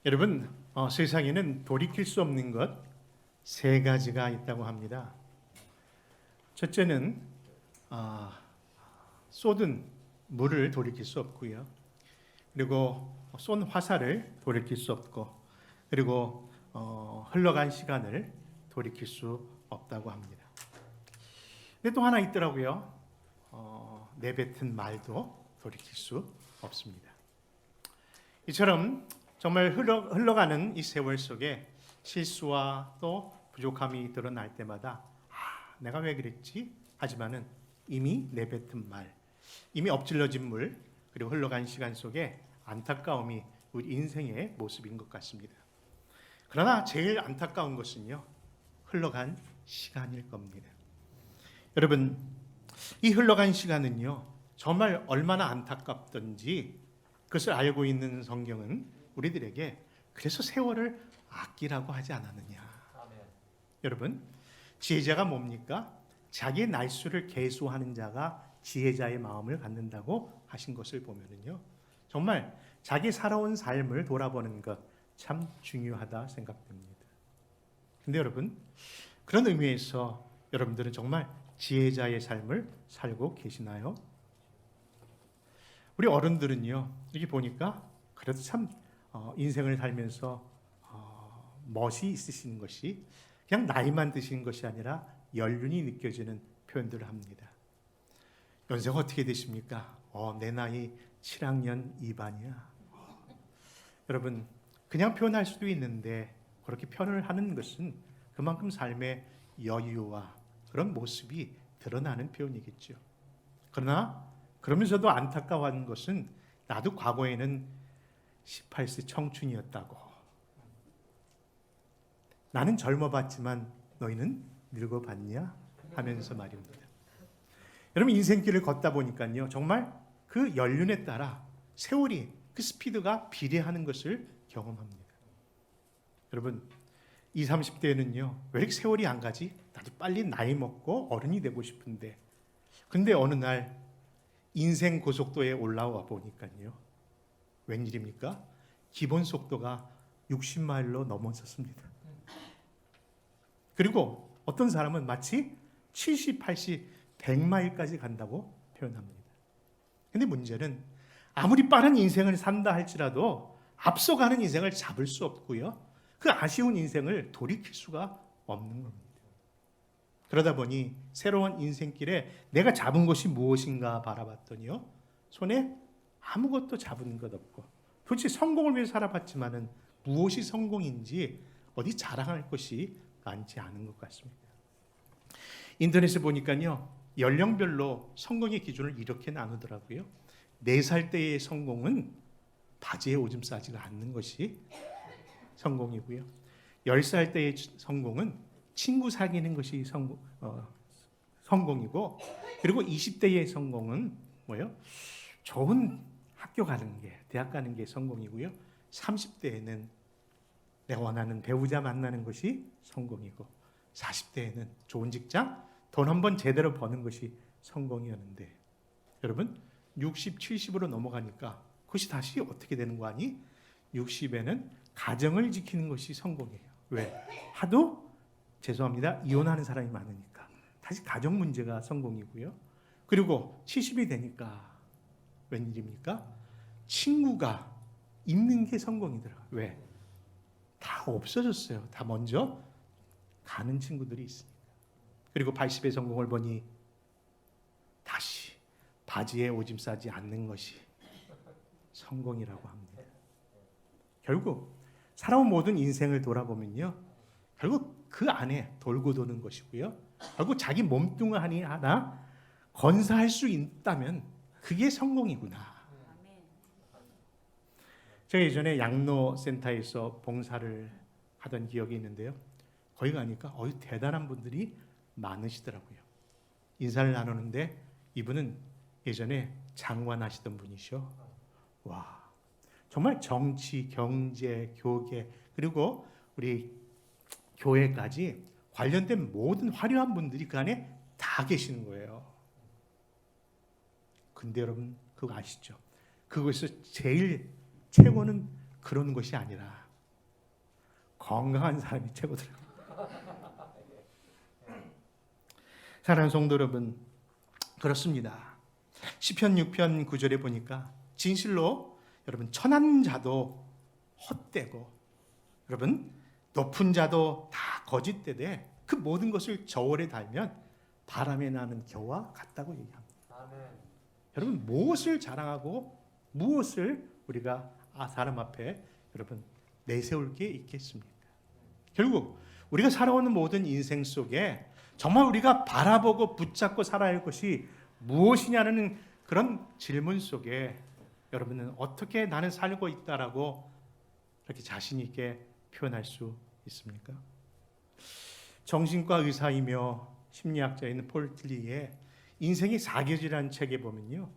여러분, 세상에는 돌이킬 수 없는 것 세 가지가 있다고 합니다. 첫째는 쏟은 물을 돌이킬 수 없고요. 그리고 쏜 화살을 돌이킬 수 없고, 그리고 흘러간 시간을 돌이킬 수 없다고 합니다. 근데 또 하나 있더라고요. 내뱉은 말도 돌이킬 수 없습니다. 이처럼 정말 흘러가는 이 세월 속에 실수와 또 부족함이 드러날 때마다 내가 왜 그랬지? 하지만은 이미 내뱉은 말, 이미 엎질러진 물, 그리고 흘러간 시간 속에 안타까움이 우리 인생의 모습인 것 같습니다. 그러나 제일 안타까운 것은요, 흘러간 시간일 겁니다. 여러분, 이 흘러간 시간은요, 정말 얼마나 안타깝던지 그것을 알고 있는 성경은 우리들에게 그래서 세월을 아끼라고 하지 않았느냐. 아멘. 여러분, 지혜자가 뭡니까? 자기의 날수를 계수하는 자가 지혜자의 마음을 갖는다고 하신 것을 보면은요, 정말 자기 살아온 삶을 돌아보는 것 참 중요하다 생각됩니다. 근데 여러분, 그런 의미에서 여러분들은 정말 지혜자의 삶을 살고 계시나요? 우리 어른들은요, 이렇게 보니까 그래도 참 인생을 살면서 멋이 있으신 것이 그냥 나이만 드시는 것이 아니라 연륜이 느껴지는 표현들을 합니다. 연세가 어떻게 되십니까? 내 나이 7학년 2반이야. 여러분, 그냥 표현할 수도 있는데 그렇게 표현을 하는 것은 그만큼 삶의 여유와 그런 모습이 드러나는 표현이겠죠. 그러나 그러면서도 안타까워하는 것은 나도 과거에는 18세 청춘이었다고. 나는 젊어봤지만 너희는 늙어봤냐? 하면서 말입니다. 여러분, 인생길을 걷다 보니까요, 정말 그 연륜에 따라 세월이 그 스피드가 비례하는 것을 경험합니다. 여러분, 20, 30대에는요, 왜 이렇게 세월이 안 가지? 나도 빨리 나이 먹고 어른이 되고 싶은데. 근데 어느 날 인생 고속도에 올라와 보니까요, 웬일입니까? 기본 속도가 60마일로 넘어섰습니다. 그리고 어떤 사람은 마치 70, 80, 100마일까지 간다고 표현합니다. 근데 문제는 아무리 빠른 인생을 산다 할지라도 앞서가는 인생을 잡을 수 없고요, 그 아쉬운 인생을 돌이킬 수가 없는 겁니다. 그러다 보니 새로운 인생길에 내가 잡은 것이 무엇인가 바라봤더니요, 손에 아무것도 잡은 것 없고, 도대체 성공을 위해 살아봤지만은 무엇이 성공인지 어디 자랑할 것이 많지 않은 것 같습니다. 인터넷에 보니까요, 연령별로 성공의 기준을 이렇게 나누더라고요. 4살 때의 성공은 바지에 오줌 싸지가 않는 것이 성공이고요. 10살 때의 성공은 친구 사귀는 것이 성공이고, 그리고 20대의 성공은 뭐예요? 좋은 학교 가는 게, 대학 가는 게 성공이고요. 30대에는 내가 원하는 배우자 만나는 것이 성공이고, 40대에는 좋은 직장, 돈 한 번 제대로 버는 것이 성공이었는데, 여러분, 60, 70으로 넘어가니까 그것이 다시 어떻게 되는 거 아니? 60에는 가정을 지키는 것이 성공이에요. 왜? 하도 죄송합니다, 이혼하는 사람이 많으니까 다시 가정 문제가 성공이고요. 그리고 70이 되니까 웬일입니까? 친구가 있는 게 성공이더라고요. 왜? 다 없어졌어요. 다 먼저 가는 친구들이 있으니까. 그리고 80의 성공을 보니 다시 바지에 오줌 싸지 않는 것이 성공이라고 합니다. 결국 살아온 모든 인생을 돌아보면요, 결국 그 안에 돌고 도는 것이고요, 결국 자기 몸뚱아리 하나 건사할 수 있다면 그게 성공이구나. 제가 예전에 양로센터에서 봉사를 하던 기억이 있는데요, 거기 가니까 대단한 분들이 많으시더라고요. 인사를 나누는데 이분은 예전에 장관 하시던 분이셔. 와, 정말 정치, 경제, 교계, 그리고 우리 교회까지 관련된 모든 화려한 분들이 그 안에 다 계시는 거예요. 근데 여러분, 그거 아시죠? 그것에서 제일 최고는 그런 것이 아니라 건강한 사람이 최고더라고요. 사랑하는 성도 여러분, 그렇습니다. 시편 6편 9절에 보니까 진실로 여러분 천한 자도 헛되고 여러분 높은 자도 다 거짓되되 그 모든 것을 저울에 달면 바람에 나는 겨와 같다고 얘기합니다. 아멘. 여러분 무엇을 자랑하고 무엇을 우리가 사람 앞에 여러분 내세울 게 있겠습니까? 결국 우리가 살아오는 모든 인생 속에 정말 우리가 바라보고 붙잡고 살아야 할 것이 무엇이냐는 그런 질문 속에 여러분은 어떻게 나는 살고 있다라고 이렇게 자신 있게 표현할 수 있습니까? 정신과 의사이며 심리학자인 폴 틸리의 인생의 사계절이라는 책에 보면요,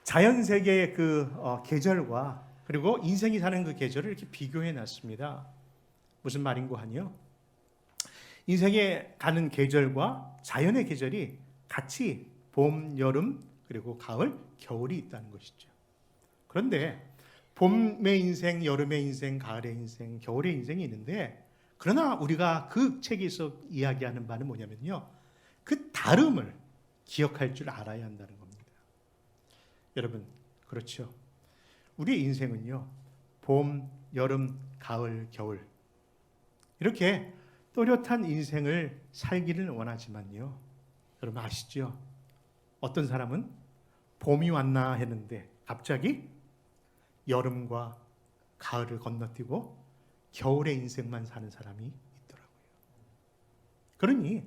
자연 세계의 그 계절과 그리고 인생이 사는 그 계절을 이렇게 비교해 놨습니다. 무슨 말인고 하니요, 인생에 가는 계절과 자연의 계절이 같이 봄, 여름, 그리고 가을, 겨울이 있다는 것이죠. 그런데 봄의 인생, 여름의 인생, 가을의 인생, 겨울의 인생이 있는데, 그러나 우리가 그 책에서 이야기하는 바는 뭐냐면요, 그 다름을 기억할 줄 알아야 한다는 겁니다. 여러분, 그렇죠. 우리의 인생은요, 봄, 여름, 가을, 겨울 이렇게 또렷한 인생을 살기를 원하지만요, 여러분 아시죠? 어떤 사람은 봄이 왔나 했는데 갑자기 여름과 가을을 건너뛰고 겨울의 인생만 사는 사람이 있더라고요. 그러니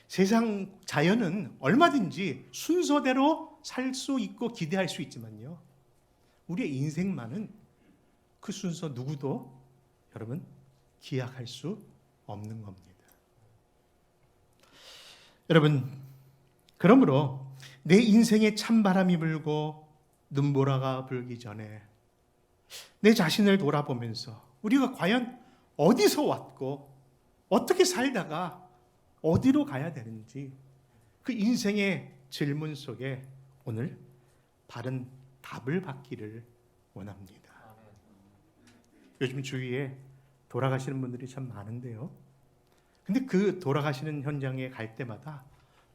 세상 자연은 얼마든지 순서대로 살 수 있고 기대할 수 있지만요, 우리의 인생만은 그 순서 누구도 여러분 기약할 수 없는 겁니다. 여러분, 그러므로 내 인생에 찬바람이 불고 눈보라가 불기 전에 내 자신을 돌아보면서 우리가 과연 어디서 왔고 어떻게 살다가 어디로 가야 되는지 그 인생의 질문 속에 오늘 바른 답을 받기를 원합니다. 요즘 주위에 돌아가시는 분들이 참 많은데요, 근데 그 돌아가시는 현장에 갈 때마다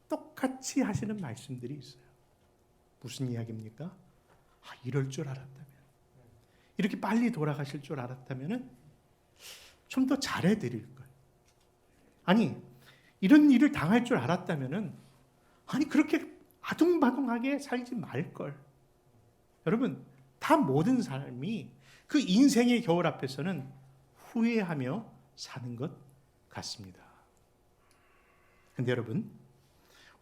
똑같이 하시는 말씀들이 있어요. 무슨 이야기입니까? 이럴 줄 알았다면, 이렇게 빨리 돌아가실 줄 알았다면 좀 더 잘해드릴 걸. 아니, 이런 일을 당할 줄 알았다면 아니 그렇게 아둥바둥하게 살지 말걸. 여러분, 다 모든 삶이 그 인생의 겨울 앞에서는 후회하며 사는 것 같습니다. 근데 여러분,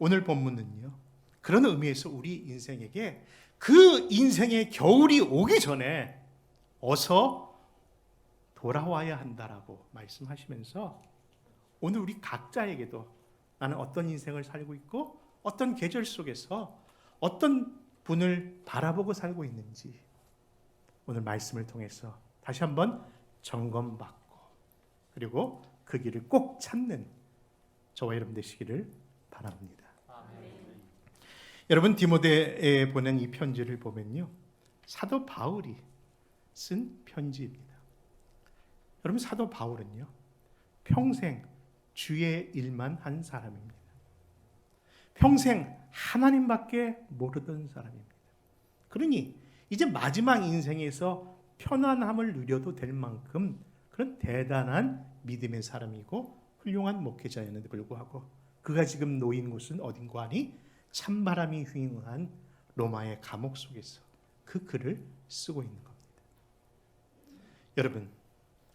오늘 본문은요, 그런 의미에서 우리 인생에게 그 인생의 겨울이 오기 전에 어서 돌아와야 한다라고 말씀하시면서 오늘 우리 각자에게도 나는 어떤 인생을 살고 있고 어떤 계절 속에서 어떤 분을 바라보고 살고 있는지 오늘 말씀을 통해서 다시 한번 점검받고 그리고 그 길을 꼭 찾는 저와 여러분 되시기를 바랍니다. 아멘. 여러분, 디모데에 보낸 이 편지를 보면요, 사도 바울이 쓴 편지입니다. 여러분, 사도 바울은요 평생 주의 일만 한 사람입니다. 평생 하나님밖에 모르던 사람입니다. 그러니 이제 마지막 인생에서 편안함을 누려도 될 만큼 그런 대단한 믿음의 사람이고 훌륭한 목회자였는데 불구하고 그가 지금 놓인 곳은 어딘가 하니 찬바람이 휘황한 로마의 감옥 속에서 그 글을 쓰고 있는 겁니다. 여러분,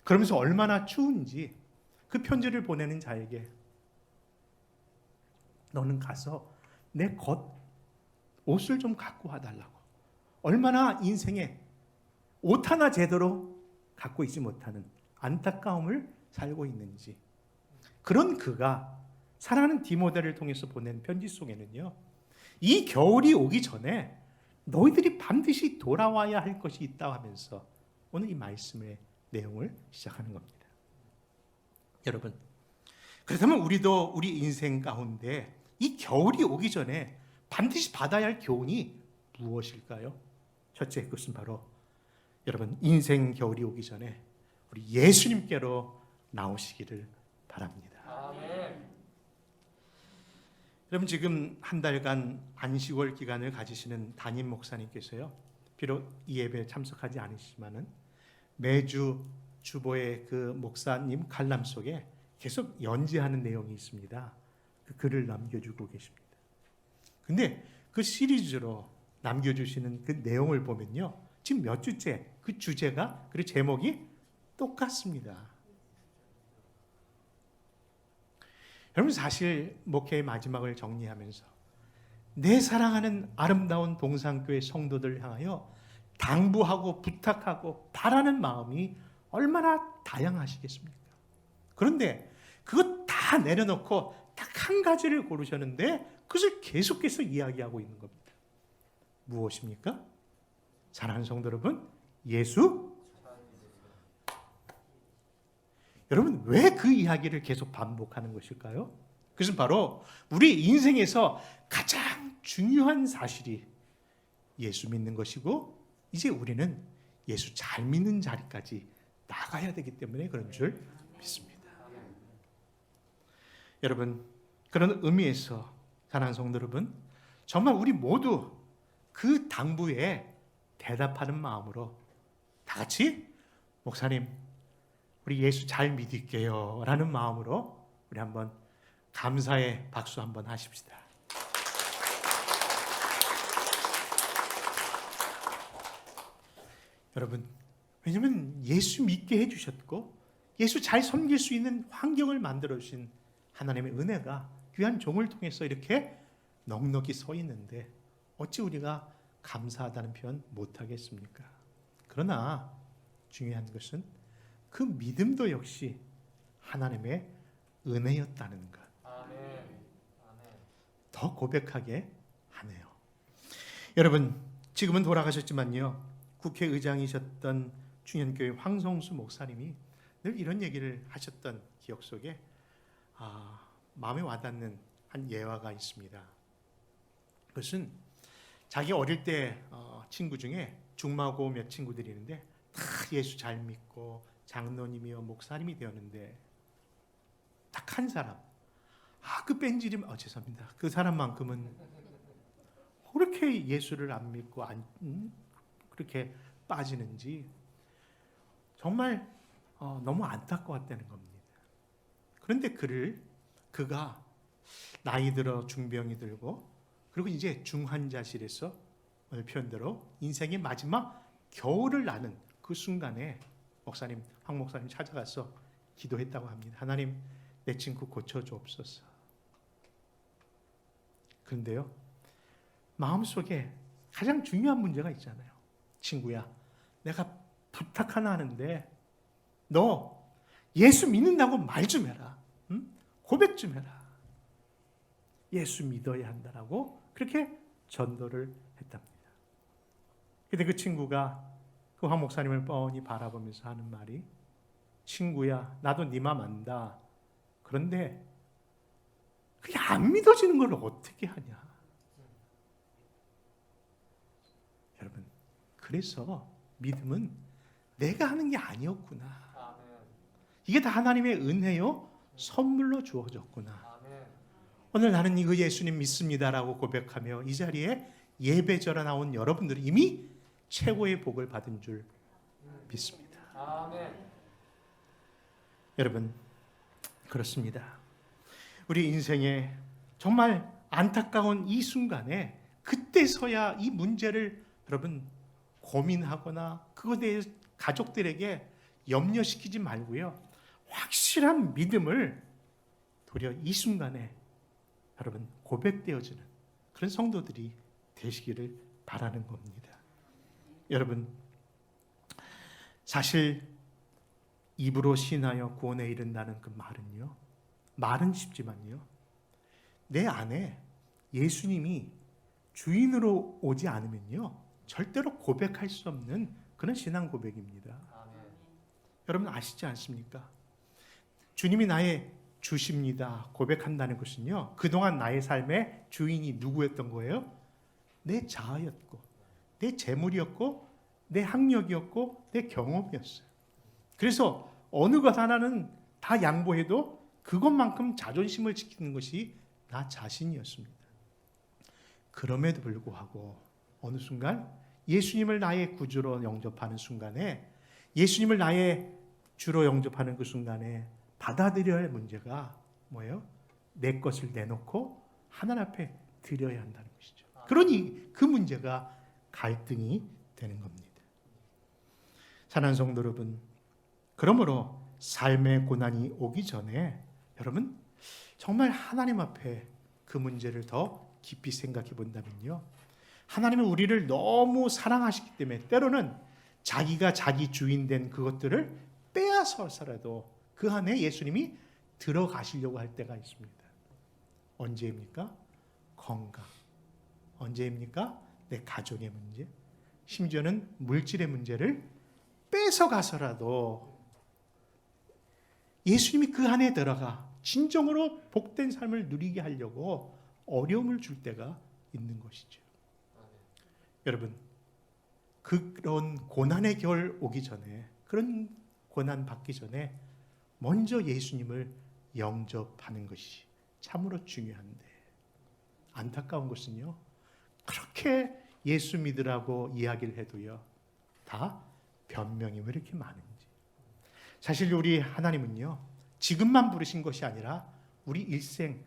그러면서 얼마나 추운지 그 편지를 보내는 자에게 너는 가서 내 겉 옷을 좀 갖고 와달라고, 얼마나 인생에 옷 하나 제대로 갖고 있지 못하는 안타까움을 살고 있는지, 그런 그가 사랑하는 디모데를 통해서 보낸 편지 속에는요, 이 겨울이 오기 전에 너희들이 반드시 돌아와야 할 것이 있다고 하면서 오늘 이 말씀의 내용을 시작하는 겁니다. 여러분, 그렇다면 우리도 우리 인생 가운데 이 겨울이 오기 전에 반드시 받아야 할 교훈이 무엇일까요? 첫째, 그것은 바로 여러분 인생 겨울이 오기 전에 우리 예수님께로 나오시기를 바랍니다. 아멘. 여러분 지금 한 달간 안식월 기간을 가지시는 담임 목사님께서요. 비록 이 예배에 참석하지 않으시지만은 매주 주보의 그 목사님 칼럼 속에 계속 연재하는 내용이 있습니다. 그 글을 남겨주고 계십니다. 근데 그 시리즈로 남겨주시는 그 내용을 보면요. 지금 몇 주째 그 주제가 그리고 제목이 똑같습니다. 여러분 사실 목회의 마지막을 정리하면서 내 사랑하는 아름다운 동산교회 성도들 향하여 당부하고 부탁하고 바라는 마음이 얼마나 다양하시겠습니까? 그런데 그것 다 내려놓고 딱 한 가지를 고르셨는데 그것을 계속해서 이야기하고 있는 겁니다. 무엇입니까? 사랑하는 성도 여러분, 예수. 여러분 왜 그 이야기를 계속 반복하는 것일까요? 그것은 바로 우리 인생에서 가장 중요한 사실이 예수 믿는 것이고 이제 우리는 예수 잘 믿는 자리까지 나가야 되기 때문에 그런 줄 믿습니다. 여러분 그런 의미에서 사랑하는 성도 여러분 정말 우리 모두 그 당부에 대답하는 마음으로 다 같이 목사님 우리 예수 잘 믿을게요 라는 마음으로 우리 한번 감사의 박수 한번 하십시다. 여러분 왜냐하면 예수 믿게 해주셨고 예수 잘 섬길 수 있는 환경을 만들어 주신 하나님의 은혜가 귀한 종을 통해서 이렇게 넉넉히 서 있는데 어찌 우리가 감사하다는 표현 못하겠습니까? 그러나 중요한 것은 그 믿음도 역시 하나님의 은혜였다는 것. 더 고백하게 하네요. 여러분 지금은 돌아가셨지만요. 국회의장이셨던 충현교회 황성수 목사님이 늘 이런 얘기를 하셨던 기억 속에 마음에 와닿는 한 예화가 있습니다. 그것은 자기 어릴 때 친구 중에 중마고 몇 친구들이 있는데 다 예수 잘 믿고 장로님이요 목사님이 되었는데 딱 한 사람 그 뺀질이 죄송합니다. 그 사람만큼은 그렇게 예수를 안 믿고 그렇게 빠지는지 정말 너무 안타까웠다는 겁니다. 그런데 그가 나이 들어 중병이 들고 그리고 이제 중환자실에서 오늘 표현대로 인생의 마지막 겨울을 나는 그 순간에 황 목사님 찾아가서 기도했다고 합니다. 하나님 내 친구 고쳐주옵소서. 그런데요 마음속에 가장 중요한 문제가 있잖아요. 친구야 내가 부탁 하나 하는데 너 예수 믿는다고 말 좀 해라. 응? 고백 좀 해라. 예수 믿어야 한다라고 그렇게 전도를 했답니다. 그런데 그 친구가 그 황 목사님을 뻔히 바라보면서 하는 말이 친구야 나도 네 맘 안다. 그런데 그게 안 믿어지는 걸 어떻게 하냐. 여러분 그래서 믿음은 내가 하는 게 아니었구나. 이게 다 하나님의 은혜요 선물로 주어졌구나. 오늘 나는 이거 예수님 믿습니다라고 고백하며 이 자리에 예배절에 나온 여러분들은 이미 최고의 복을 받은 줄 믿습니다. 여러분 그렇습니다. 우리 인생에 정말 안타까운 이 순간에 그때서야 이 문제를 여러분 고민하거나 그것에 대해 가족들에게 염려시키지 말고요. 확실한 믿음을 도리어 이 순간에 여러분 고백되어지는 그런 성도들이 되시기를 바라는 겁니다. 여러분 사실 입으로 신하여 구원에 이른다는 그 말은 쉽지만요. 내 안에 예수님이 주인으로 오지 않으면요. 절대로 고백할 수 없는 그런 신앙 고백입니다. 여러분 아시지 않습니까? 주님이 나의 주십니다. 고백한다는 것은요. 그동안 나의 삶의 주인이 누구였던 거예요? 내 자아였고 내 재물이었고 내 학력이었고 내 경험이었어요. 그래서 어느 것 하나는 다 양보해도 그것만큼 자존심을 지키는 것이 나 자신이었습니다. 그럼에도 불구하고 어느 순간 예수님을 나의 구주로 영접하는 순간에, 예수님을 나의 주로 영접하는 그 순간에 받아들여야 할 문제가 뭐예요? 내 것을 내놓고 하나님 앞에 드려야 한다는 것이죠. 그러니 그 문제가 갈등이 되는 겁니다. 사랑하는 성도 여러분, 그러므로 삶의 고난이 오기 전에 여러분 정말 하나님 앞에 그 문제를 더 깊이 생각해 본다면요, 하나님은 우리를 너무 사랑하시기 때문에 때로는 자기가 자기 주인 된 그것들을 빼앗아서라도 그 안에 예수님이 들어가시려고 할 때가 있습니다. 언제입니까? 건강. 언제입니까? 내 가족의 문제. 심지어는 물질의 문제를 뺏어가서라도 예수님이 그 안에 들어가 진정으로 복된 삶을 누리게 하려고 어려움을 줄 때가 있는 것이죠. 여러분, 그런 고난의 겨울 오기 전에, 그런 고난 받기 전에 먼저 예수님을 영접하는 것이 참으로 중요한데, 안타까운 것은요, 그렇게 예수 믿으라고 이야기를 해도요, 다 변명이 왜 이렇게 많은지. 사실 우리 하나님은요, 지금만 부르신 것이 아니라 우리 일생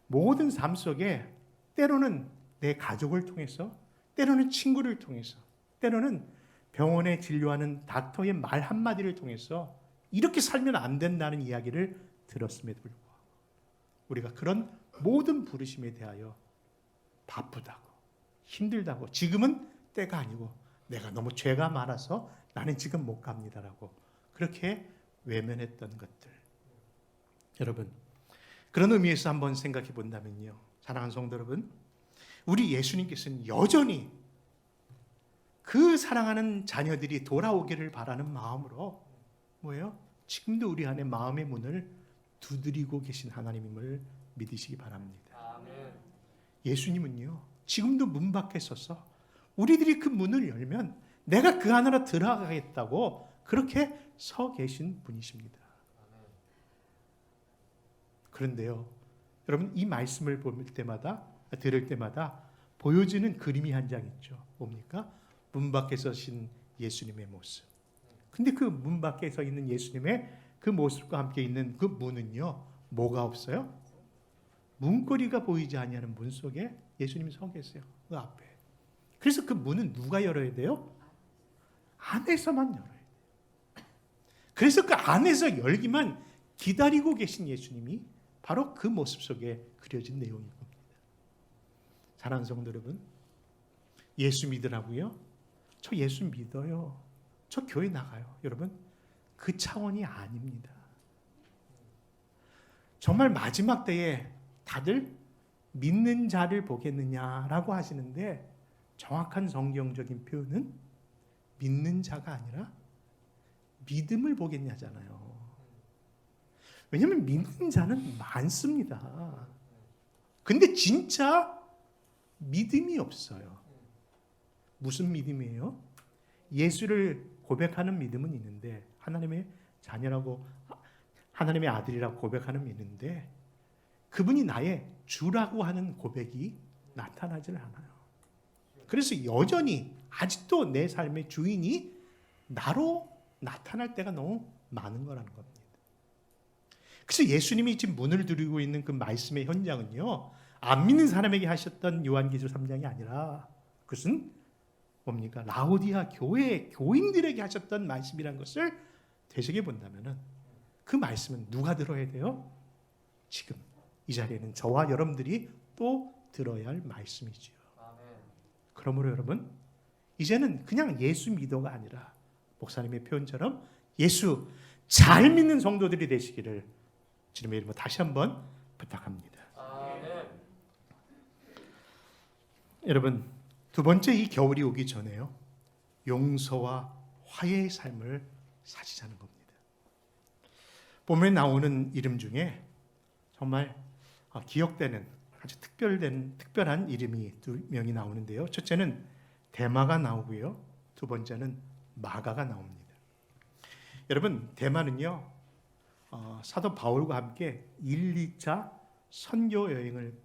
모든 삶 속에 때로는 내 가족을 통해서, 때로는 친구를 통해서, 때로는 병원에 진료하는 닥터의 말 한마디를 통해서 이렇게 살면 안 된다는 이야기를 들었음에도 불구하고 우리가 그런 모든 부르심에 대하여 바쁘다고, 힘들다고, 지금은 때가 아니고 내가 너무 죄가 많아서 나는 지금 못 갑니다라고 그렇게 외면했던 것들. 여러분, 그런 의미에서 한번 생각해 본다면요, 사랑하는 성도 여러분, 우리 예수님께서는 여전히 그 사랑하는 자녀들이 돌아오기를 바라는 마음으로 뭐예요? 지금도 우리 안에 마음의 문을 두드리고 계신 하나님임을 믿으시기 바랍니다. 아멘. 예수님은요, 지금도 문 밖에 서서 우리들이 그 문을 열면 내가 그 안으로 들어가겠다고 그렇게 서 계신 분이십니다. 아멘. 그런데요, 여러분, 이 말씀을 들을 때마다 보여지는 그림이 한 장 있죠. 뭡니까? 문 밖에 서신 예수님의 모습. 근데 그 문 밖에 서 있는 예수님의 그 모습과 함께 있는 그 문은요, 뭐가 없어요? 문고리가 보이지 아니하는 문 속에 예수님이 서 계세요. 그 앞에. 그래서 그 문은 누가 열어야 돼요? 안에서만 열어야 돼요. 그래서 그 안에서 열기만 기다리고 계신 예수님이 바로 그 모습 속에 그려진 내용인 겁니다. 사랑하는 성도 여러분, 예수 믿으라고요? 저 예수 믿어요. 저 교회 나가요. 여러분, 그 차원이 아닙니다. 정말 마지막 때에 다들 믿는 자를 보겠느냐라고 하시는데, 정확한 성경적인 표현은 믿는 자가 아니라 믿음을 보겠냐잖아요. 왜냐하면 믿는 자는 많습니다. 근데 진짜 믿음이 없어요. 무슨 믿음이에요? 예수를 고백하는 믿음은 있는데, 하나님의 자녀라고, 하나님의 아들이라고 고백하는 믿음인데 그분이 나의 주라고 하는 고백이 나타나질 않아요. 그래서 여전히 아직도 내 삶의 주인이 나로 나타날 때가 너무 많은 거라는 겁니다. 그래서 예수님이 지금 문을 두드리고 있는 그 말씀의 현장은요, 안 믿는 사람에게 하셨던 요한계시록 3장이 아니라 그것은 뭡니까? 라오디아 교회 교인들에게 하셨던 말씀이라는 것을 되새겨 본다면은 그 말씀은 누가 들어야 돼요? 지금 이 자리에는 저와 여러분들이 또 들어야 할 말씀이지요. 그러므로 여러분, 이제는 그냥 예수 믿어가 아니라 목사님의 표현처럼 예수 잘 믿는 성도들이 되시기를 주님의 이름으로 다시 한번 부탁합니다. 아멘. 여러분, 두 번째, 이 겨울이 오기 전에요, 용서와 화해의 삶을 사시자는 겁니다. 봄에 나오는 이름 중에 정말 기억되는 아주 특별한 이름이 두 명이 나오는데요. 첫째는 대마가 나오고요, 두 번째는 마가가 나옵니다. 여러분, 대만은요, 사도 바울과 함께 1, 2차 선교 여행을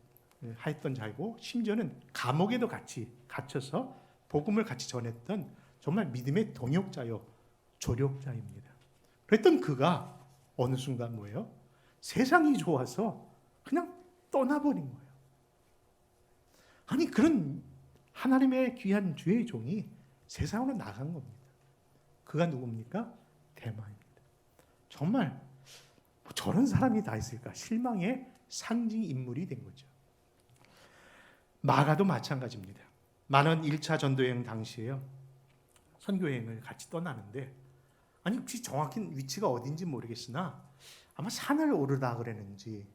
했던 자이고, 심지어는 감옥에도 같이 갇혀서 복음을 같이 전했던 정말 믿음의 동역자요, 조력자입니다. 그랬던 그가 어느 순간 뭐예요? 세상이 좋아서 그냥 떠나버린 거예요. 아니, 그런 하나님의 귀한 주의 종이 세상으로 나간 겁니다. 그가 누굽니까? 대마입니다. 정말 저런 사람이 다 있을까? 실망의 상징 인물이 된 거죠. 마가도 마찬가지입니다. 마는 1차 전도여행 당시에요, 선교여행을 같이 떠나는데, 아니 혹시 정확히 위치가 어딘지 모르겠으나 아마 산을 오르다 그랬는지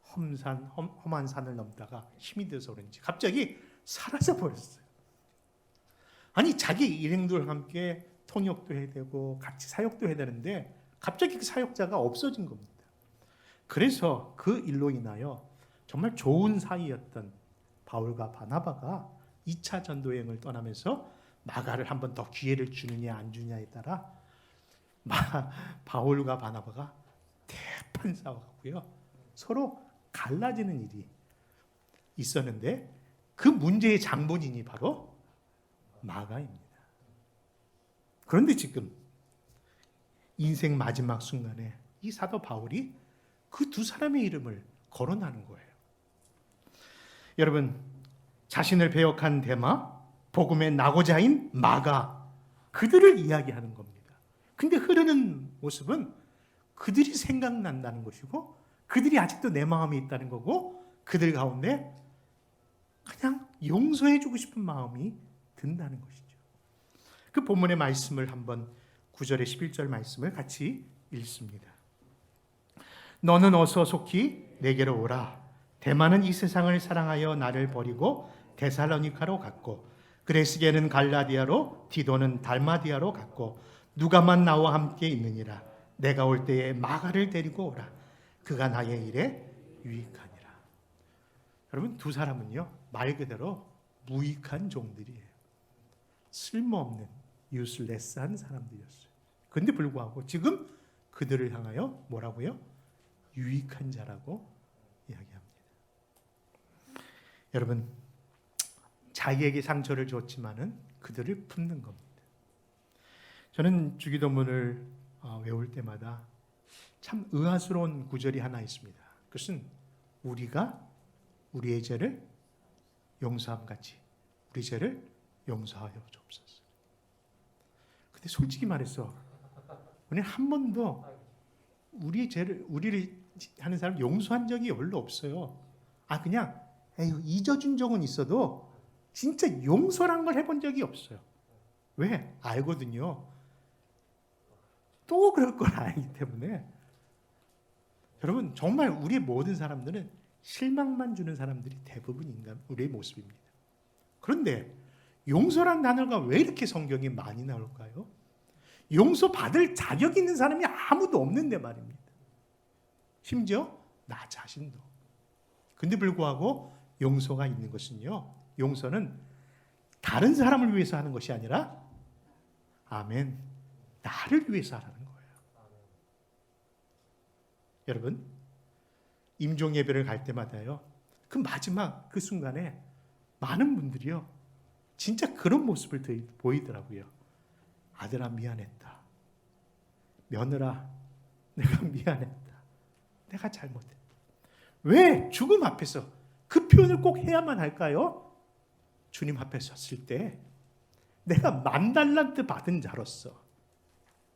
험한 산을 넘다가 힘이 들어서 그런지 갑자기 사라져 버렸어요. 아니 자기 일행들과 함께 통역도 해야 되고 같이 사역도 해야 되는데 갑자기 그 사역자가 없어진 겁니다. 그래서 그 일로 인하여 정말 좋은 사이였던 바울과 바나바가 2차 전도여행을 떠나면서 마가를 한 번 더 기회를 주느냐 안 주느냐에 따라 바울과 바나바가 대판 싸워가고요, 서로 갈라지는 일이 있었는데 그 문제의 장본인이 바로 마가입니다. 그런데 지금 인생 마지막 순간에 이 사도 바울이 그 두 사람의 이름을 거론하는 거예요. 여러분, 자신을 배역한 데마, 복음의 낙오자인 마가, 그들을 이야기하는 겁니다. 근데 흐르는 모습은 그들이 생각난다는 것이고 그들이 아직도 내 마음에 있다는 거고 그들 가운데 그냥 용서해주고 싶은 마음이 든다는 것이죠. 그 본문의 말씀을 한번 9절에 11절 말씀을 같이 읽습니다. 너는 어서 속히 내게로 오라. 데마는 이 세상을 사랑하여 나를 버리고 데살로니가로 갔고 그레스게는 갈라디아로 디도는 달마디아로 갔고 누가만 나와 함께 있느니라. 내가 올 때에 마가를 데리고 오라. 그가 나의 일에 유익하니라. 여러분, 두 사람은요 말 그대로 무익한 종들이에요. 쓸모없는 유슬레스한 사람들이었어요. 그런데 불구하고 지금 그들을 향하여 뭐라고요? 유익한 자라고 이야기합니다. 여러분, 자기에게 상처를 줬지만은 그들을 품는 겁니다. 저는 주기도문을 외울 때마다 참 의아스러운 구절이 하나 있습니다. 그것은 우리가 우리의 죄를 용서함 같이 우리 죄를 용서하여 주옵소서. 근데 솔직히 말해서 우리는 한 번도 우리를 하는 사람 용서한 적이 별로 없어요. 그냥 잊어준 적은 있어도 진짜 용서란 걸 해본 적이 없어요. 왜? 알거든요. 또 그럴 걸 알기 때문에. 여러분, 정말 우리의 모든 사람들은 실망만 주는 사람들이 대부분 우리의 모습입니다. 그런데 용서란 단어가 왜 이렇게 성경에 많이 나올까요? 용서받을 자격 있는 사람이 아무도 없는데 말입니다. 심지어 나 자신도. 근데 불구하고 용서가 있는 것은요, 용서는 다른 사람을 위해서 하는 것이 아니라 아멘, 나를 위해서 하는 거예요. 여러분, 임종 예배를 갈 때마다요, 그 마지막 그 순간에 많은 분들이요 진짜 그런 모습을 보이더라고요. 아들아 미안했다. 며느라 내가 미안했다. 내가 잘못했다. 왜 죽음 앞에서 그 표현을 꼭 해야만 할까요? 주님 앞에 섰을 때 내가 10,000달란트 받은 자로서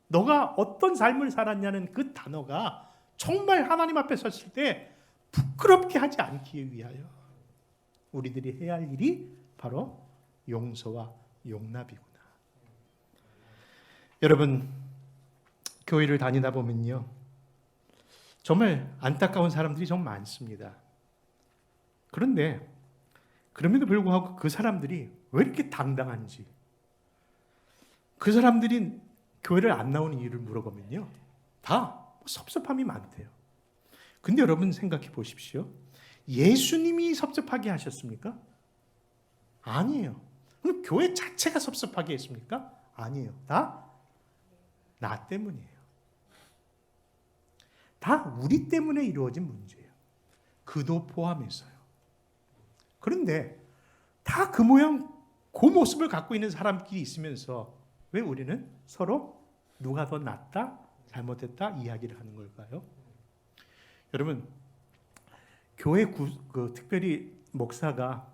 너가 어떤 삶을 살았냐는 그 단어가 정말 하나님 앞에 섰을 때 부끄럽게 하지 않기 위하여 우리들이 해야 할 일이 바로 용서와 용납이구나. 여러분, 교회를 다니다 보면요 정말 안타까운 사람들이 정말 많습니다. 그런데 그럼에도 불구하고 그 사람들이 왜 이렇게 당당한지, 그 사람들이 교회를 안 나오는 이유를 물어보면요 다 섭섭함이 많대요. 근데 여러분 생각해 보십시오. 예수님이 섭섭하게 하셨습니까? 아니에요. 그럼 교회 자체가 섭섭하게 했습니까? 아니에요. 다 나 때문이에요. 다 우리 때문에 이루어진 문제예요. 그도 포함해서요. 그런데 다 그 모양, 그 모습을 갖고 있는 사람끼리 있으면서 왜 우리는 서로 누가 더 낫다, 잘못했다 이야기를 하는 걸까요? 여러분, 교회 특별히 목사가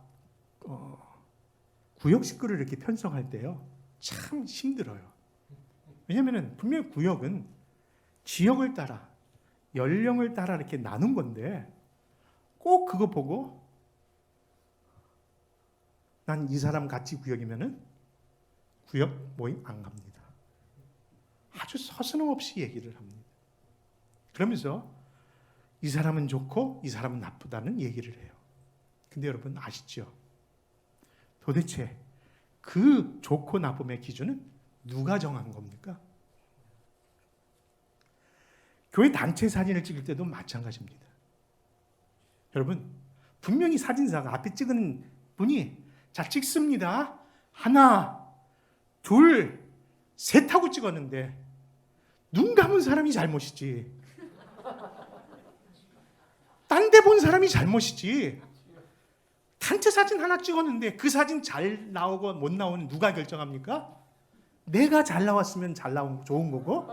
구역 식구를 이렇게 편성할 때요, 참 힘들어요. 왜냐하면 분명히 구역은 지역을 따라, 연령을 따라 이렇게 나눈 건데 꼭 그거 보고 난 이 사람 같이 구역이면은 구역 모임 안 갑니다. 아주 서슴없이 얘기를 합니다. 그러면서 이 사람은 좋고 이 사람은 나쁘다는 얘기를 해요. 근데 여러분 아시죠? 도대체 그 좋고 나쁨의 기준은 누가 정한 겁니까? 교회 단체 사진을 찍을 때도 마찬가지입니다. 여러분, 분명히 사진사가 앞에 찍은 분이 자, 찍습니다. 하나, 둘, 셋 하고 찍었는데 눈 감은 사람이 잘못이지. 딴 데 본 사람이 잘못이지. 단체 사진 하나 찍었는데 그 사진 잘 나오고 못 나오는 누가 결정합니까? 내가 잘 나왔으면 잘 나온 좋은 거고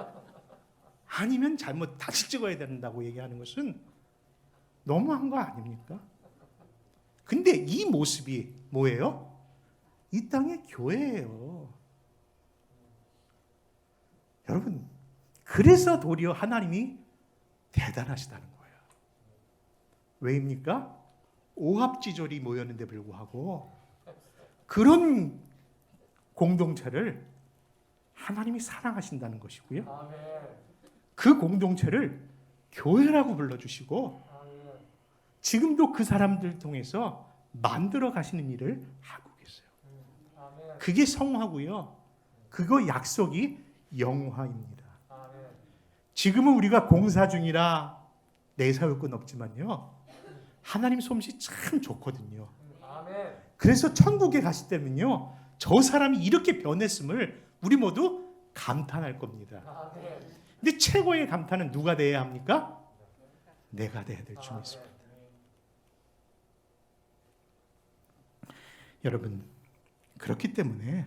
아니면 잘못 다시 찍어야 된다고 얘기하는 것은 너무한 거 아닙니까? 근데 이 모습이 뭐예요? 이 땅의 교회예요. 여러분, 그래서 도리어 하나님이 대단하시다는 거예요. 왜입니까? 오합지졸이 모였는데 불구하고 그런 공동체를 하나님이 사랑하신다는 것이고요. 그 공동체를 교회라고 불러주시고 지금도 그 사람들 통해서 만들어 가시는 일을 하고 계세요. 그게 성화고요. 그거 약속이 영화입니다. 지금은 우리가 공사 중이라 내세울 건 없지만요. 하나님 솜씨 참 좋거든요. 그래서 천국에 가실 때면요. 저 사람이 이렇게 변했음을 우리 모두 감탄할 겁니다. 근데 최고의 감탄은 누가 돼야 합니까? 내가 돼야 될 줄 믿습니다. 여러분, 그렇기 때문에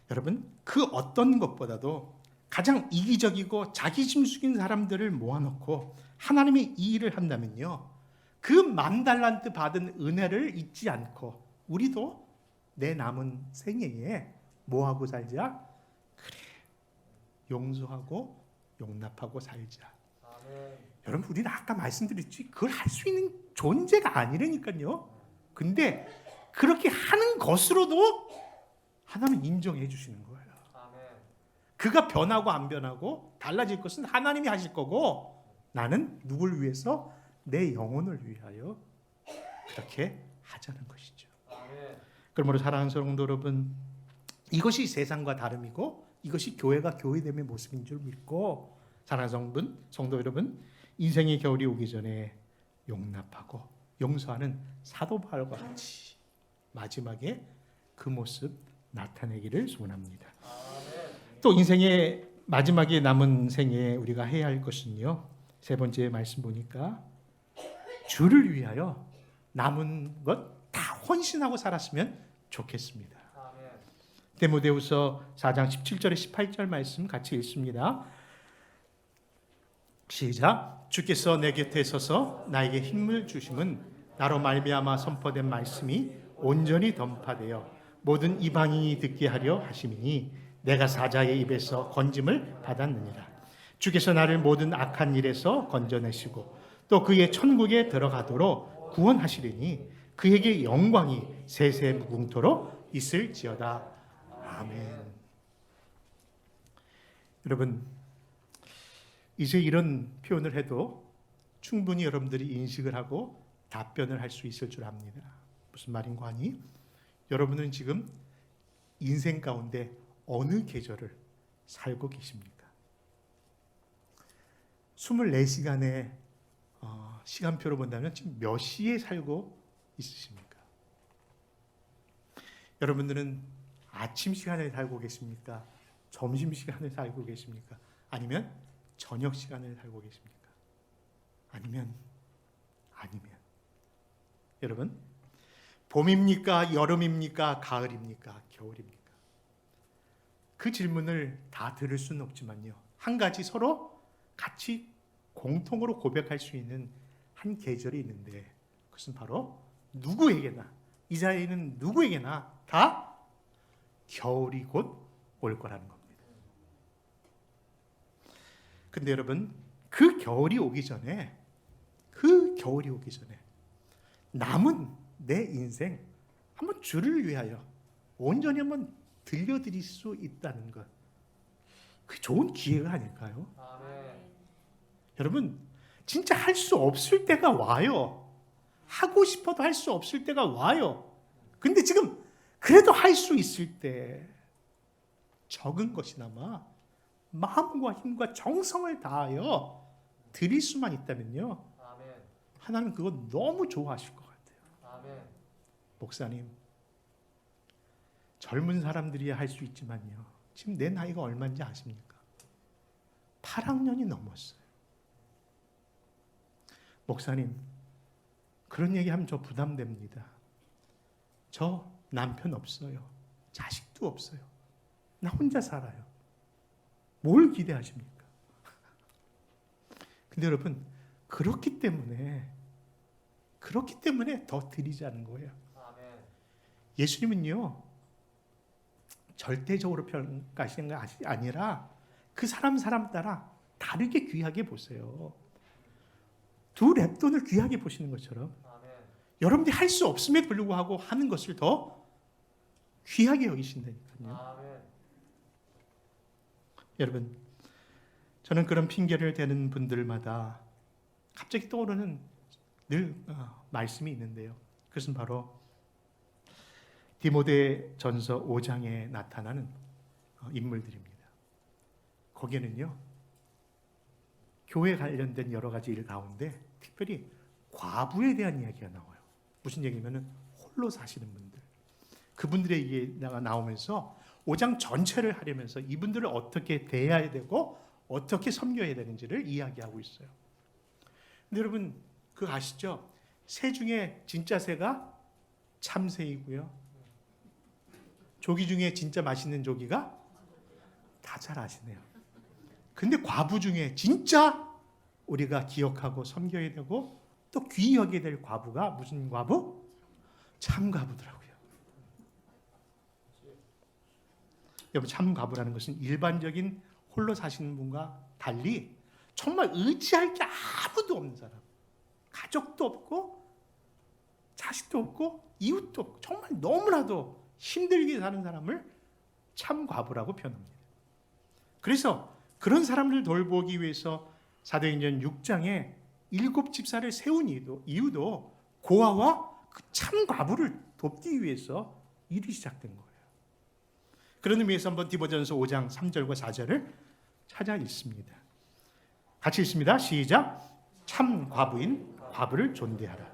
여러분 그 어떤 것보다도 가장 이기적이고 자기심 숙인 사람들을 모아놓고 하나님의 이 일을 한다면요. 그 10,000달란트 받은 은혜를 잊지 않고 우리도 내 남은 생애에 뭐하고 살자? 그래, 용서하고 용납하고 살자. 여러분, 우리는 아까 말씀드렸지 그걸 할 수 있는 존재가 아니라니까요. 근데 그렇게 하는 것으로도 하나님은 인정해 주시는 거예요. 그가 변하고 안 변하고 달라질 것은 하나님이 하실 거고 나는 누굴 위해서? 내 영혼을 위하여 그렇게 하자는 것이죠. 그러므로 사랑하는 성도 여러분, 이것이 세상과 다름이고 이것이 교회가 교회됨의 모습인 줄 믿고 사랑하는 성도 여러분, 인생의 겨울이 오기 전에 용납하고 용서하는 사도 바울과 같이 마지막에 그 모습 나타내기를 소원합니다. 또 인생의 마지막에 남은 생에 우리가 해야 할 것은요. 세 번째 말씀 보니까 주를 위하여 남은 것 다 헌신하고 살았으면 좋겠습니다. 디모데후서 4장 17절에 18절 말씀 같이 읽습니다. 시작. 주께서 내 곁에 서서 나에게 힘을 주심은 나로 말미암아 선포된 말씀이 온전히 덤파되어 모든 이방인이 듣게 하려 하심이니 내가 사자의 입에서 건짐을 받았느니라. 주께서 나를 모든 악한 일에서 건져내시고 또 그의 천국에 들어가도록 구원하시리니 그에게 영광이 세세 무궁토록 있을지어다. 아멘. 여러분, 이제 이런 표현을 해도 충분히 여러분들이 인식을 하고 답변을 할 수 있을 줄 압니다. 무슨 말인가 하니 여러분은 지금 인생 가운데 어느 계절을 살고 계십니까? 24시간의 시간표로 본다면 지금 몇 시에 살고 있으십니까? 여러분들은 아침 시간을 살고 계십니까? 점심 시간을 살고 계십니까? 아니면 저녁 시간을 살고 계십니까? 아니면 여러분, 봄입니까? 여름입니까? 가을입니까? 겨울입니까? 그 질문을 다 들을 수는 없지만요, 한 가지 서로 같이 공통으로 고백할 수 있는 한 계절이 있는데, 그것은 바로 누구에게나, 이 자리에는 누구에게나 다 겨울이 곧 올 거라는 겁니다. 근데 여러분, 그 겨울이 오기 전에 남은 내 인생 한번 주를 위하여 온전히 한번 들려드릴 수 있다는 것, 그 좋은 기회가 아닐까요? 아멘. 여러분, 진짜 할 수 없을 때가 와요. 하고 싶어도 할 수 없을 때가 와요. 근데 지금 그래도 할 수 있을 때 적은 것이나마 마음과 힘과 정성을 다하여 드릴 수만 있다면요, 아멘. 하나님 그거 너무 좋아하실 것 같아요. 아멘. 목사님, 젊은 사람들이야 할 수 있지만요, 지금 내 나이가 얼마인지 아십니까? 8학년이 넘었어요. 목사님, 그런 얘기하면 저 부담됩니다. 저 남편 없어요. 자식도 없어요. 나 혼자 살아요. 뭘 기대하십니까? 근데 여러분, 그렇기 때문에 더 드리자는 거예요. 아멘. 예수님은요, 절대적으로 평가하시는 게 아니라 그 사람 따라 다르게 귀하게 보세요. 두 랩돈을 귀하게 보시는 것처럼 아멘. 여러분들이 할 수 없음에도 불구하고 하는 것을 더 귀하게 여기신다니까요. 아멘. 여러분, 저는 그런 핑계를 대는 분들마다 갑자기 떠오르는 늘 말씀이 있는데요. 그것은 바로 디모데전서 5장에 나타나는 인물들입니다. 거기에는요, 교회 관련된 여러 가지 일 가운데 특별히 과부에 대한 이야기가 나와요. 무슨 얘기냐면 홀로 사시는 분들, 그분들의 얘기가 나오면서 5장 전체를 하려면서 이분들을 어떻게 대해야 되고 어떻게 섬겨야 되는지를 이야기하고 있어요. 근데 여러분, 그거 아시죠? 새 중에 진짜 새가 참새이고요, 조기 중에 진짜 맛있는 조기가, 다 잘 아시네요. 근데 과부 중에 진짜 우리가 기억하고 섬겨야 되고 또 귀히 여겨야 될 과부가 무슨 과부? 참과부더라고요. 여러분, 참과부라는 것은 일반적인 홀로 사시는 분과 달리 정말 의지할 게 아무도 없는 사람, 가족도 없고 자식도 없고 이웃도 없고 정말 너무나도 힘들게 사는 사람을 참과부라고 표현합니다. 그래서 그런 사람을 돌보기 위해서 사도행전 6장에 7집사를 세운 이유도 고아와 그 참과부를 돕기 위해서 일이 시작된 거예요. 그런 의미에서 한번 디모데전서 5장 3절과 4절을 찾아 읽습니다. 같이 읽습니다. 시작. 참과부인 과부를 존대하라.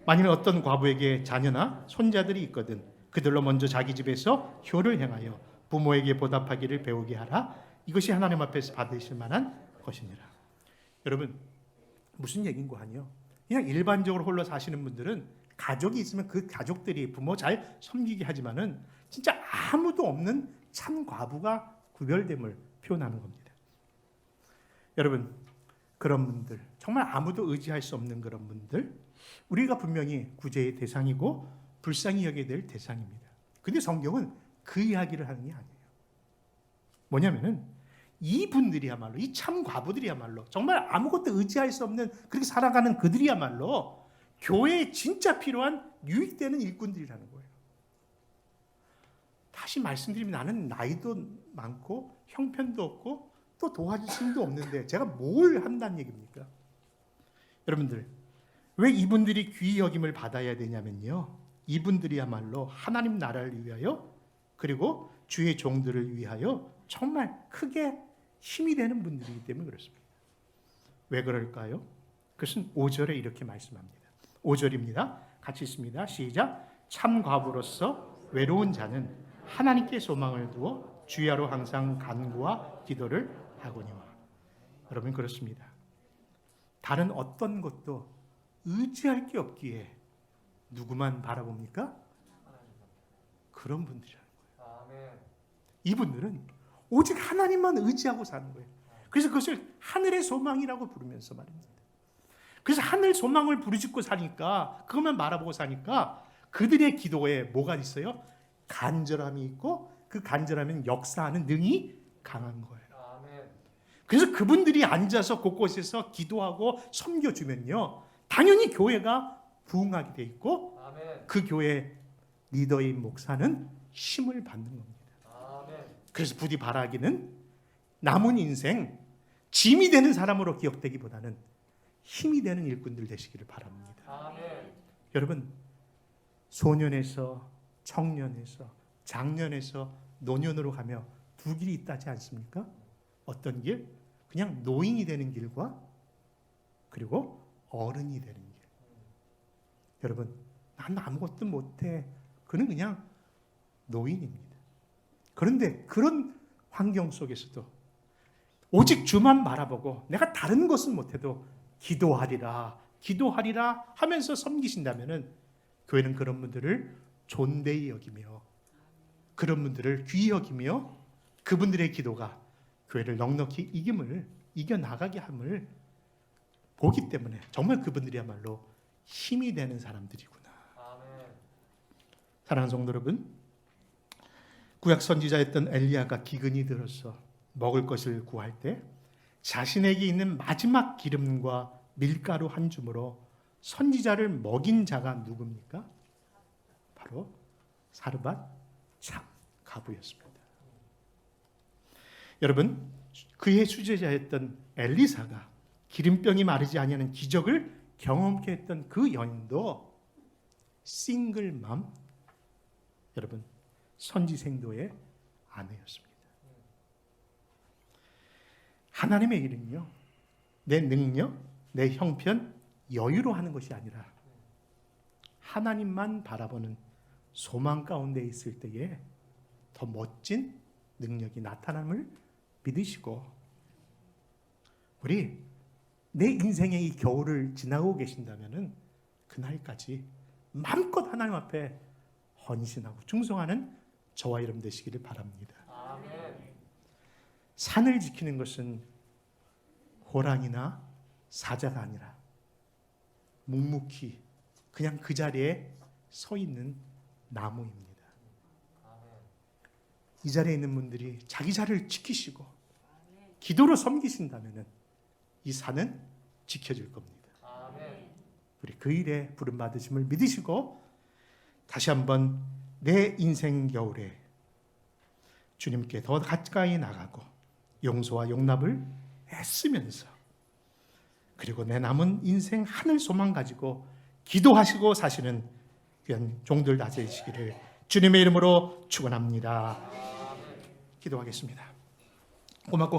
만일 어떤 과부에게 자녀나 손자들이 있거든 그들로 먼저 자기 집에서 효를 행하여 부모에게 보답하기를 배우게 하라. 이것이 하나님 앞에서 받으실 만한 것이니라. 여러분, 무슨 얘기인고 하니요, 그냥 일반적으로 홀로 사시는 분들은 가족이 있으면 그 가족들이 부모 잘 섬기게 하지만은 진짜 아무도 없는 참 과부가 구별됨을 표현하는 겁니다. 여러분, 그런 분들, 정말 아무도 의지할 수 없는 그런 분들, 우리가 분명히 구제의 대상이고 불쌍히 여겨야 될 대상입니다. 근데 성경은 그 이야기를 하는 게 아니에요. 뭐냐면은 이분들이야말로, 이 참 과부들이야말로 정말 아무것도 의지할 수 없는 그렇게 살아가는 그들이야말로 교회에 진짜 필요한 유익되는 일꾼들이라는 거예요. 다시 말씀드리면 나는 나이도 많고 형편도 없고 또 도와줄 힘도 없는데 제가 뭘 한다는 얘기입니까? 여러분들, 왜 이분들이 귀히 여김을 받아야 되냐면요, 이분들이야말로 하나님 나라를 위하여 그리고 주의 종들을 위하여 정말 크게 힘이 되는 분들이기 때문에 그렇습니다. 왜 그럴까요? 그것은 5절에 이렇게 말씀합니다. 5절입니다. 같이 읽습니다. 시작. 참 과부로서 외로운 자는 하나님께 소망을 두어 주야로 항상 간구와 기도를 하거니와. 여러분, 그렇습니다. 다른 어떤 것도 의지할 게 없기에 누구만 바라봅니까? 그런 분들이라는 거예요. 이분들은 오직 하나님만 의지하고 사는 거예요. 그래서 그것을 하늘의 소망이라고 부르면서 말입니다. 그래서 하늘 소망을 부르짖고 사니까, 그것만 바라보고 사니까 그들의 기도에 뭐가 있어요? 간절함이 있고, 그 간절함은 역사하는 능이 강한 거예요. 그래서 그분들이 앉아서 곳곳에서 기도하고 섬겨주면요, 당연히 교회가 부흥하게 돼 있고, 그 교회 리더인 목사는 힘을 받는 겁니다. 그래서 부디 바라기는 남은 인생 짐이 되는 사람으로 기억되기보다는 힘이 되는 일꾼들 되시기를 바랍니다. 여러분, 소년에서 청년에서 장년에서 노년으로 가며 두 길이 있다지 않습니까? 어떤 길? 그냥 노인이 되는 길과 그리고 어른이 되는 길. 여러분, 난 아무것도 못해. 그는 그냥 노인입니다. 그런데 그런 환경 속에서도 오직 주만 바라보고 내가 다른 것은 못해도 기도하리라 하면서 섬기신다면 교회는 그런 분들을 존대히 여기며, 그런 분들을 귀히 여기며, 그분들의 기도가 교회를 넉넉히 이겨나가게 함을 보기 때문에 정말 그분들이야말로 힘이 되는 사람들이구나. 사랑하는 성도 여러분, 구약 선지자였던 엘리야가 기근이 들어서 먹을 것을 구할 때 자신에게 있는 마지막 기름과 밀가루 한 줌으로 선지자를 먹인 자가 누굽니까? 바로 사르밧 참가부였습니다. 여러분, 그의 수제자였던 엘리사가 기름병이 마르지 아니하는 기적을 경험케 했던 그 여인도 싱글맘, 여러분, 선지생도의 아내였습니다. 하나님의 일은요, 내 능력, 내 형편, 여유로 하는 것이 아니라 하나님만 바라보는 소망 가운데 있을 때에 더 멋진 능력이 나타남을 믿으시고, 우리 내 인생의 이 겨울을 지나고 계신다면 그날까지 마음껏 하나님 앞에 헌신하고 충성하는 저와 여러분 되시기를 바랍니다. 산을 지키는 것은 호랑이나 사자가 아니라 묵묵히 그냥 그 자리에 서 있는 나무입니다. 이 자리에 있는 분들이 자기 자리를 지키시고 기도로 섬기신다면 이 산은 지켜질 겁니다. 우리 그 일에 부름받으심을 믿으시고 다시 한번 내 인생 겨울에 주님께 더 가까이 나가고 용서와 용납을 애쓰면서, 그리고 내 남은 인생 하늘 소망 가지고 기도하시고 사시는 귀한 종들 되시기를 주님의 이름으로 축원합니다. 기도하겠습니다. 고맙고